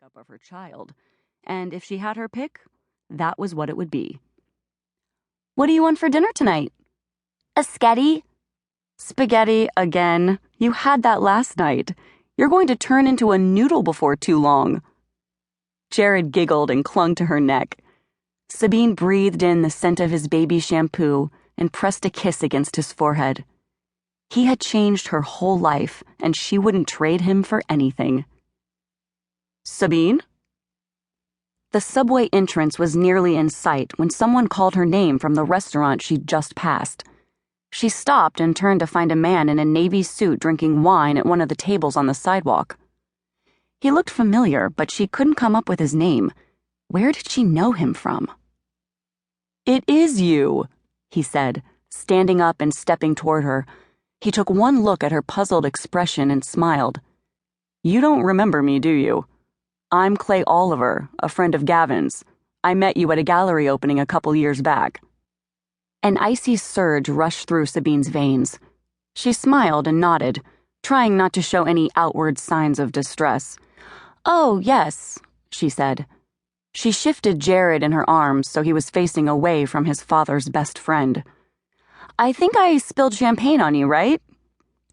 makeup of her child, and if she had her pick, that was what it would be. "What do you want for dinner tonight?" "A sketty." "Spaghetti again? You had that last night. You're going to turn into a noodle before too long." Jared giggled and clung to her neck. Sabine breathed in the scent of his baby shampoo and pressed a kiss against his forehead. He had changed her whole life, and she wouldn't trade him for anything. "Sabine?" The subway entrance was nearly in sight when someone called her name from the restaurant she'd just passed. She stopped and turned to find a man in a navy suit drinking wine at one of the tables on the sidewalk. He looked familiar, but she couldn't come up with his name. Where did she know him from? "It is you," he said, standing up and stepping toward her. He took one look at her puzzled expression and smiled. "You don't remember me, do you? I'm Clay Oliver, a friend of Gavin's. I met you at a gallery opening a couple years back." An icy surge rushed through Sabine's veins. She smiled and nodded, trying not to show any outward signs of distress. "Oh, yes," she said. She shifted Jared in her arms so he was facing away from his father's best friend. "I think I spilled champagne on you, right?"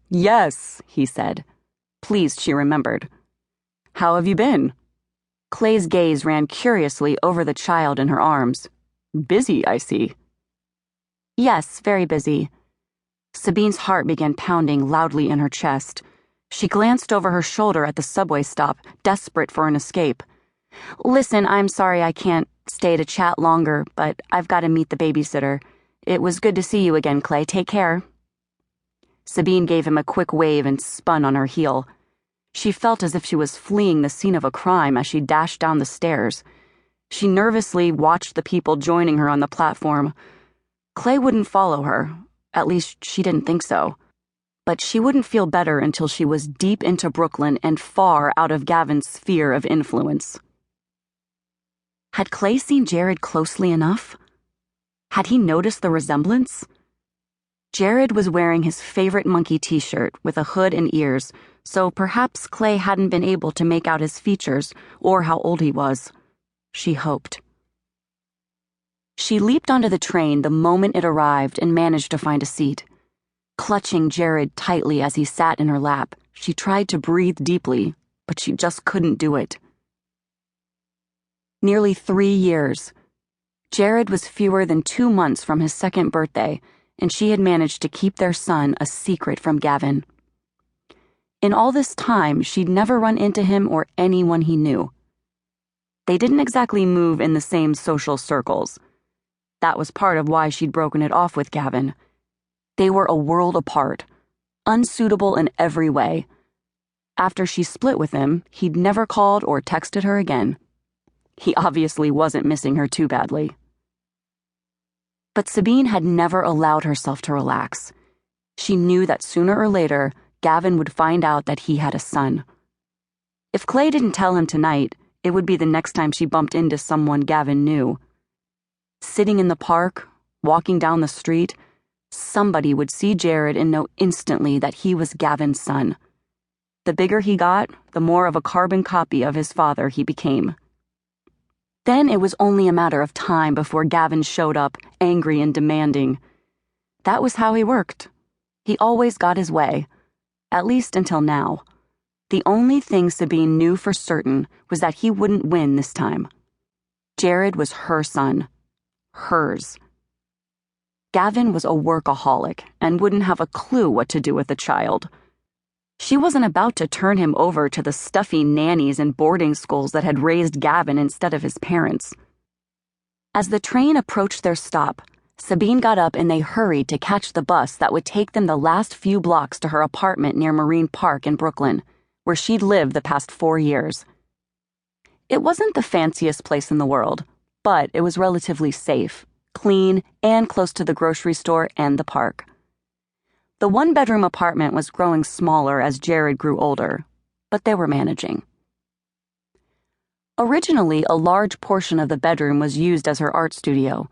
"Yes," he said. Pleased she remembered. "How have you been?" Clay's gaze ran curiously over the child in her arms. "Busy, I see." "Yes, very busy." Sabine's heart began pounding loudly in her chest. She glanced over her shoulder at the subway stop, desperate for an escape. "Listen, I'm sorry I can't stay to chat longer, but I've got to meet the babysitter. It was good to see you again, Clay. Take care." Sabine gave him a quick wave and spun on her heel. She felt as if she was fleeing the scene of a crime as she dashed down the stairs. She nervously watched the people joining her on the platform. Clay wouldn't follow her, at least she didn't think so. But she wouldn't feel better until she was deep into Brooklyn and far out of Gavin's sphere of influence. Had Clay seen Jared closely enough? Had he noticed the resemblance? Jared was wearing his favorite monkey t-shirt with a hood and ears, so perhaps Clay hadn't been able to make out his features or how old he was. She hoped. She leaped onto the train the moment it arrived and managed to find a seat. Clutching Jared tightly as he sat in her lap, she tried to breathe deeply, but she just couldn't do it. Nearly 3 years. Jared was fewer than 2 months from his second birthday, and she had managed to keep their son a secret from Gavin. In all this time, she'd never run into him or anyone he knew. They didn't exactly move in the same social circles. That was part of why she'd broken it off with Gavin. They were a world apart, unsuitable in every way. After she split with him, he'd never called or texted her again. He obviously wasn't missing her too badly. But Sabine had never allowed herself to relax. She knew that sooner or later, Gavin would find out that he had a son. If Clay didn't tell him tonight, it would be the next time she bumped into someone Gavin knew. Sitting in the park, walking down the street, somebody would see Jared and know instantly that he was Gavin's son. The bigger he got, the more of a carbon copy of his father he became. Then it was only a matter of time before Gavin showed up, angry and demanding. That was how he worked. He always got his way, at least until now. The only thing Sabine knew for certain was that he wouldn't win this time. Jared was her son. Hers. Gavin was a workaholic and wouldn't have a clue what to do with the child. She wasn't about to turn him over to the stuffy nannies and boarding schools that had raised Gavin instead of his parents. As the train approached their stop, Sabine got up and they hurried to catch the bus that would take them the last few blocks to her apartment near Marine Park in Brooklyn, where she'd lived the past 4 years. It wasn't the fanciest place in the world, but it was relatively safe, clean, and close to the grocery store and the park. The one-bedroom apartment was growing smaller as Jared grew older, but they were managing. Originally, a large portion of the bedroom was used as her art studio.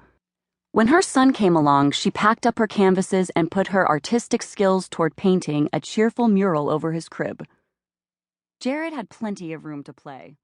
When her son came along, she packed up her canvases and put her artistic skills toward painting a cheerful mural over his crib. Jared had plenty of room to play.